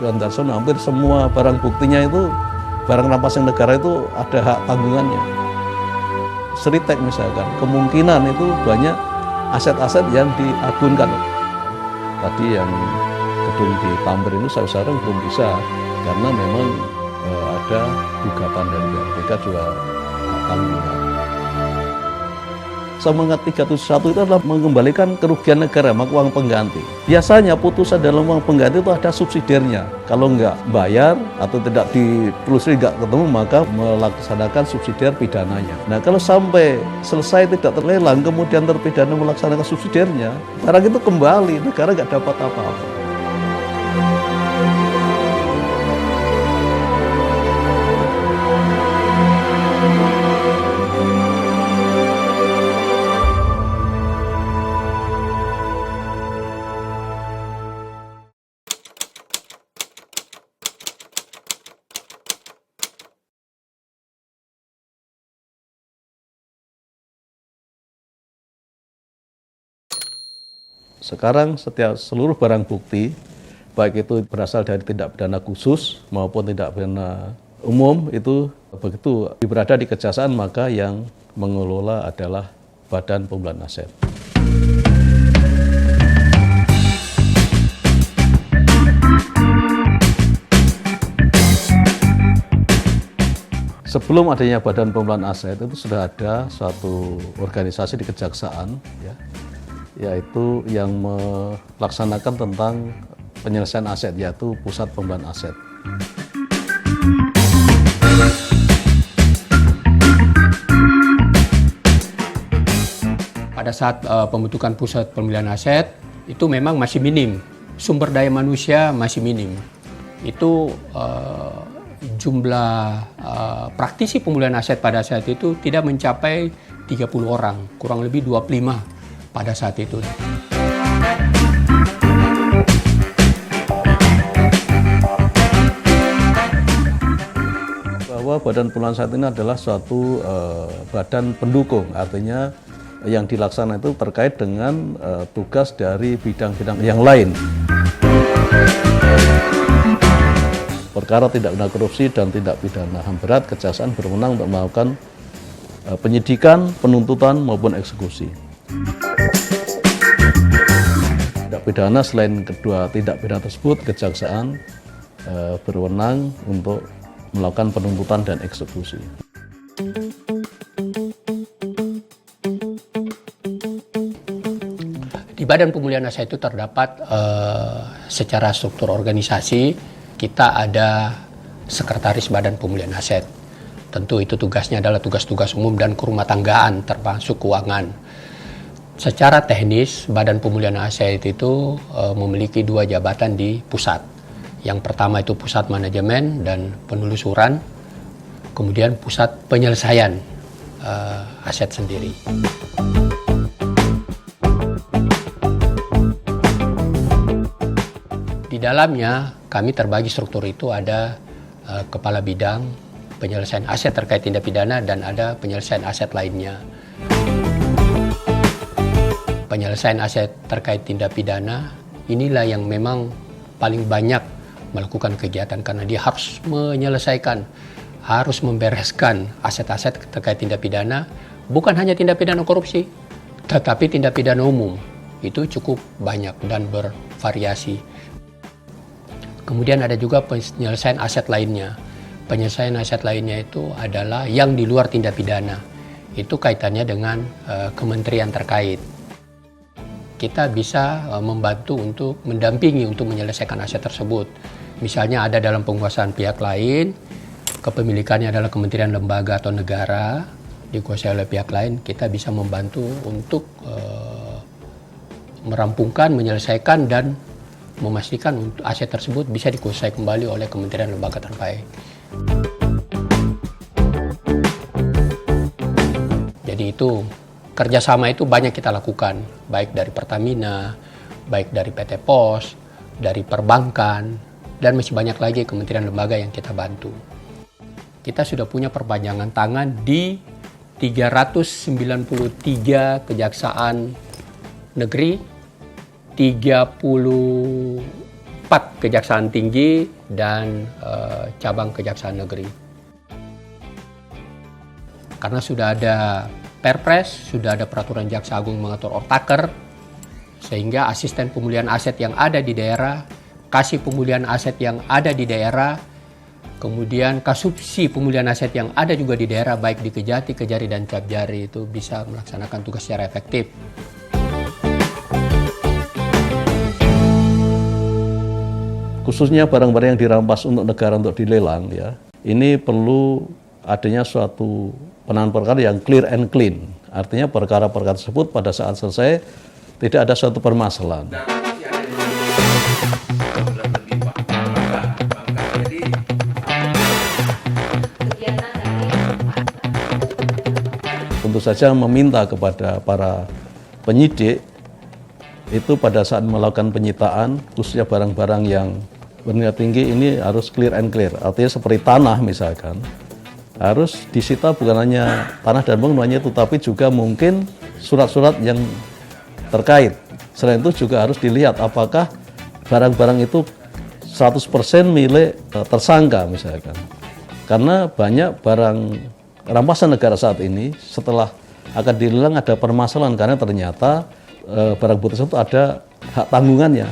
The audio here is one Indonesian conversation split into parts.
Johan Darsono hampir semua barang buktinya itu, barang rampasan negara itu ada hak tanggungannya. Seritek misalkan, kemungkinan itu banyak aset-aset yang diagunkan. Tadi yang gedung di Tamrin itu sekarang belum bisa, karena memang ada gugatan dari BPK juga hak tanggungan. Semangat 371 itu adalah mengembalikan kerugian negara sama uang pengganti. Biasanya putusan dalam uang pengganti itu ada subsidiarnya. Kalau nggak bayar atau tidak ditelusuri nggak ketemu, maka melaksanakan subsidiar pidananya. Nah, kalau sampai selesai tidak terlelang, kemudian terpidana melaksanakan subsidiarnya, barang itu kembali, negara nggak dapat apa-apa. Sekarang seluruh barang bukti, baik itu berasal dari tindak pidana khusus maupun tindak pidana umum, itu begitu berada di kejaksaan, maka yang mengelola adalah Badan Pemulihan Aset. Sebelum adanya Badan Pemulihan Aset itu sudah ada suatu organisasi di kejaksaan, yaitu yang melaksanakan tentang penyelesaian aset, yaitu Pusat Pemulihan Aset. Pada saat pembentukan Pusat Pemulihan Aset itu memang masih minim, sumber daya manusia masih minim. Itu jumlah praktisi pemulihan aset pada saat itu tidak mencapai 30 orang, kurang lebih 25 pada saat itu. Bahwa Badan Pemulihan Aset ini adalah suatu badan pendukung, artinya yang dilaksanakan itu terkait dengan tugas dari bidang-bidang yang lain. Perkara tindak pidana korupsi dan tindak pidana HAM berat, kejaksaan berwenang untuk melakukan penyidikan, penuntutan maupun eksekusi. Tindak pidana selain kedua tindak pidana tersebut, kejaksaan berwenang untuk melakukan penuntutan dan eksekusi. Di Badan Pemulihan Aset itu terdapat secara struktur organisasi, kita ada Sekretaris Badan Pemulihan Aset. Tentu itu tugasnya adalah tugas-tugas umum dan kerumah tanggaan, termasuk keuangan. Secara teknis, Badan Pemulihan Aset itu memiliki 2 jabatan di pusat. Yang pertama itu Pusat Manajemen dan Penelusuran, kemudian Pusat Penyelesaian aset sendiri. Di dalamnya kami terbagi struktur itu ada Kepala Bidang Penyelesaian Aset terkait tindak pidana dan ada penyelesaian aset lainnya. Penyelesaian aset terkait tindak pidana inilah yang memang paling banyak melakukan kegiatan karena dia harus menyelesaikan, harus membereskan aset-aset terkait tindak pidana, bukan hanya tindak pidana korupsi, tetapi tindak pidana umum. Itu cukup banyak dan bervariasi. Kemudian ada juga penyelesaian aset lainnya. Penyelesaian aset lainnya itu adalah yang di luar tindak pidana. Itu kaitannya dengan kementerian terkait. Kita bisa membantu untuk mendampingi untuk menyelesaikan aset tersebut. Misalnya ada dalam penguasaan pihak lain, kepemilikannya adalah kementerian, lembaga atau negara, dikuasai oleh pihak lain, kita bisa membantu untuk merampungkan, menyelesaikan dan memastikan untuk aset tersebut bisa dikuasai kembali oleh kementerian lembaga terkait. Jadi itu kerjasama itu banyak kita lakukan, baik dari Pertamina, baik dari PT Pos, dari perbankan, dan masih banyak lagi kementerian lembaga yang kita bantu. Kita sudah punya perpanjangan tangan di 393 kejaksaan negeri, 34 4 kejaksaan tinggi dan cabang kejaksaan negeri. Karena sudah ada Perpres, sudah ada peraturan Jaksa Agung mengatur ortaker, sehingga asisten pemulihan aset yang ada di daerah, kasih pemulihan aset yang ada di daerah, kemudian kasubsi pemulihan aset yang ada juga di daerah, baik di Kejati, Kejari, dan Capjari, itu bisa melaksanakan tugas secara efektif. Khususnya barang-barang yang dirampas untuk negara untuk dilelang, ya, ini perlu adanya suatu penanganan perkara yang clear and clean. Artinya perkara-perkara tersebut pada saat selesai tidak ada suatu permasalahan. Tentu saja meminta kepada para penyidik itu pada saat melakukan penyitaan, khususnya barang-barang yang bernilai tinggi, ini harus clear and clear. Artinya seperti tanah misalkan, harus disita bukan hanya tanah dan bangunannya, tetapi juga mungkin surat-surat yang terkait. Selain itu juga harus dilihat apakah barang-barang itu 100% milik tersangka misalkan. Karena banyak barang rampasan negara saat ini setelah akan dilelang ada permasalahan karena ternyata barang bukti tersebut ada hak tanggungannya.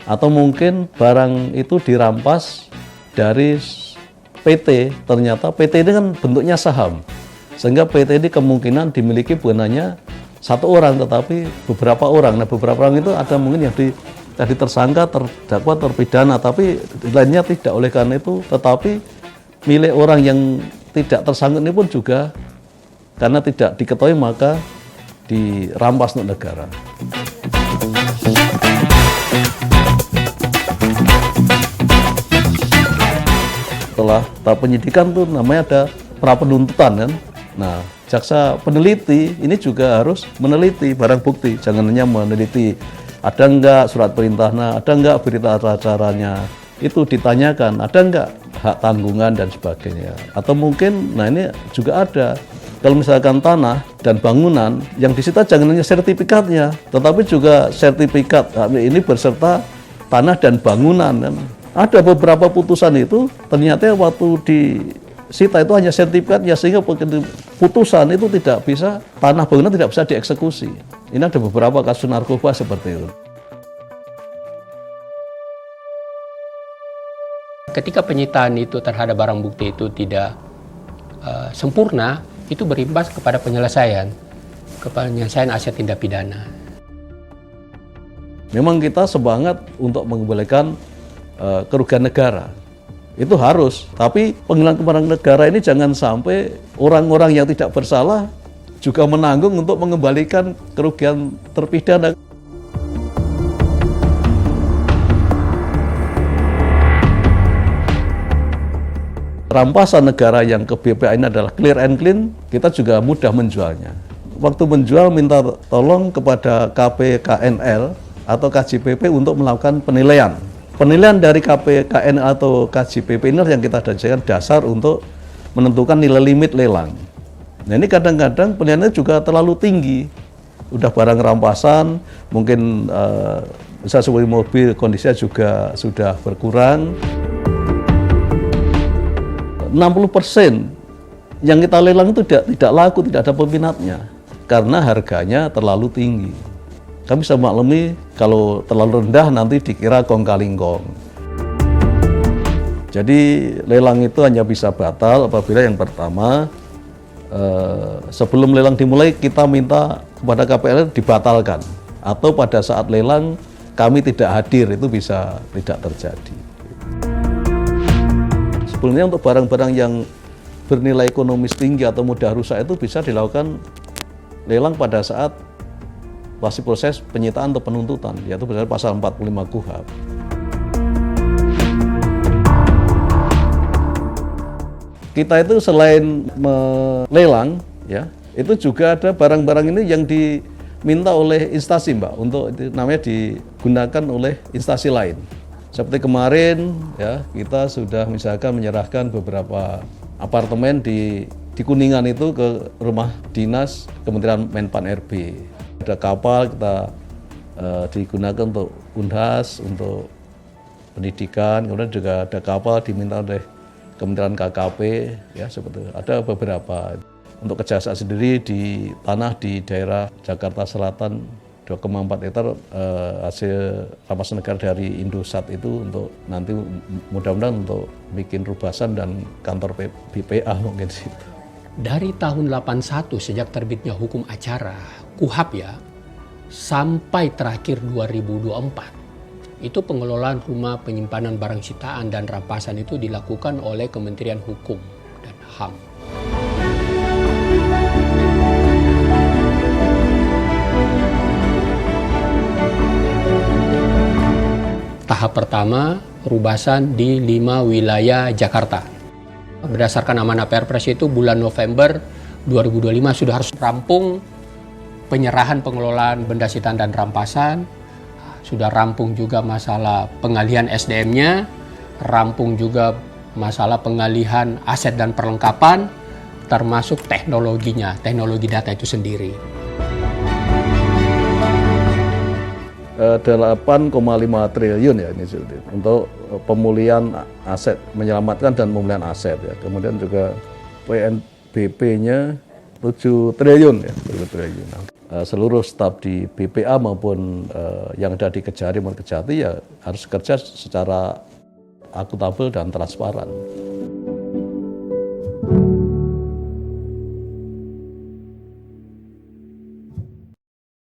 Atau mungkin barang itu dirampas dari PT, ternyata PT ini kan bentuknya saham, sehingga PT ini kemungkinan dimiliki bukan hanya satu orang tetapi beberapa orang. Nah, beberapa orang itu ada mungkin yang tadi tersangka, terdakwa, terpidana, tapi lainnya tidak. Oleh karena itu, tetapi milik orang yang tidak tersangkut ini pun juga karena tidak diketahui maka dirampas untuk negara. Setelah tahap penyidikan tuh namanya ada pra penuntutan kan. Nah, jaksa peneliti ini juga harus meneliti barang bukti, jangan hanya meneliti ada enggak surat perintahnya, ada enggak berita acaranya, itu ditanyakan, ada enggak hak tanggungan dan sebagainya. Atau mungkin, nah ini juga ada, kalau misalkan tanah dan bangunan yang disita jangan hanya sertifikatnya, tetapi juga sertifikat ini berserta tanah dan bangunan kan. Ada beberapa putusan itu ternyata waktu disita itu hanya sertifikatnya, sehingga putusan itu tidak bisa, tanah bangunan tidak bisa dieksekusi. Ini ada beberapa kasus narkoba seperti itu. Ketika penyitaan itu terhadap barang bukti itu tidak sempurna, itu berimbas kepada penyelesaian aset tindak pidana. Memang kita semangat untuk mengembalikan kerugian negara, itu harus. Tapi penghilangan barang negara ini jangan sampai orang-orang yang tidak bersalah juga menanggung untuk mengembalikan kerugian terpidana. Rampasan negara yang ke BPA ini adalah clear and clean, kita juga mudah menjualnya. Waktu menjual minta tolong kepada KPKNL atau KJPP untuk melakukan penilaian. Penilaian dari KPKN atau KJPP ini yang kita jadikan dasar untuk menentukan nilai limit lelang. Nah, ini kadang-kadang penilaiannya juga terlalu tinggi. Udah barang rampasan, mungkin bisa seperti mobil, kondisinya juga sudah berkurang. 60% yang kita lelang itu tidak laku, tidak ada peminatnya karena harganya terlalu tinggi. Kami bisa maklumi kalau terlalu rendah nanti dikira kong kaling kong. Jadi lelang itu hanya bisa batal apabila yang pertama sebelum lelang dimulai kita minta kepada KPL dibatalkan, atau pada saat lelang kami tidak hadir, itu bisa tidak terjadi. Sebenarnya untuk barang-barang yang bernilai ekonomis tinggi atau mudah rusak itu bisa dilakukan lelang pada saat masih proses penyitaan atau penuntutan, yaitu berdasarkan pasal 45 KUHP. Kita itu selain melelang, ya, itu juga ada barang-barang ini yang diminta oleh instansi, Mbak, untuk itu namanya digunakan oleh instansi lain. Seperti kemarin, ya, kita sudah misalkan menyerahkan beberapa apartemen di Kuningan itu ke rumah dinas Kementerian Menpan RB. Ada kapal kita digunakan untuk Unhas, untuk pendidikan, kemudian juga ada kapal diminta oleh Kementerian KKP, ya seperti itu. Ada beberapa. Untuk kejaksaan sendiri di tanah di daerah Jakarta Selatan 2,4 hektar hasil rampas negara dari Indosat itu untuk nanti mudah-mudahan untuk bikin rubasan dan kantor BPA mungkin situ. Dari tahun 81 sejak terbitnya hukum acara KUHAP ya, sampai terakhir 2024 itu pengelolaan rumah penyimpanan barang sitaan dan rampasan itu dilakukan oleh Kementerian Hukum dan HAM. Tahap pertama, rubasan di 5 wilayah Jakarta. Berdasarkan amanah Perpres itu bulan November 2025 sudah harus rampung penyerahan pengelolaan benda sitaan dan rampasan. Sudah rampung juga masalah pengalihan SDM-nya, rampung juga masalah pengalihan aset dan perlengkapan, termasuk teknologinya, teknologi data itu sendiri. 8,5 triliun ya ini untuk pemulihan aset, menyelamatkan dan pemulihan aset ya. Kemudian juga PNBP-nya 7 triliun ya, 7 triliun. Seluruh staf di BPA maupun yang ada di Kejari maupun Kejati ya harus kerja secara akuntabel dan transparan.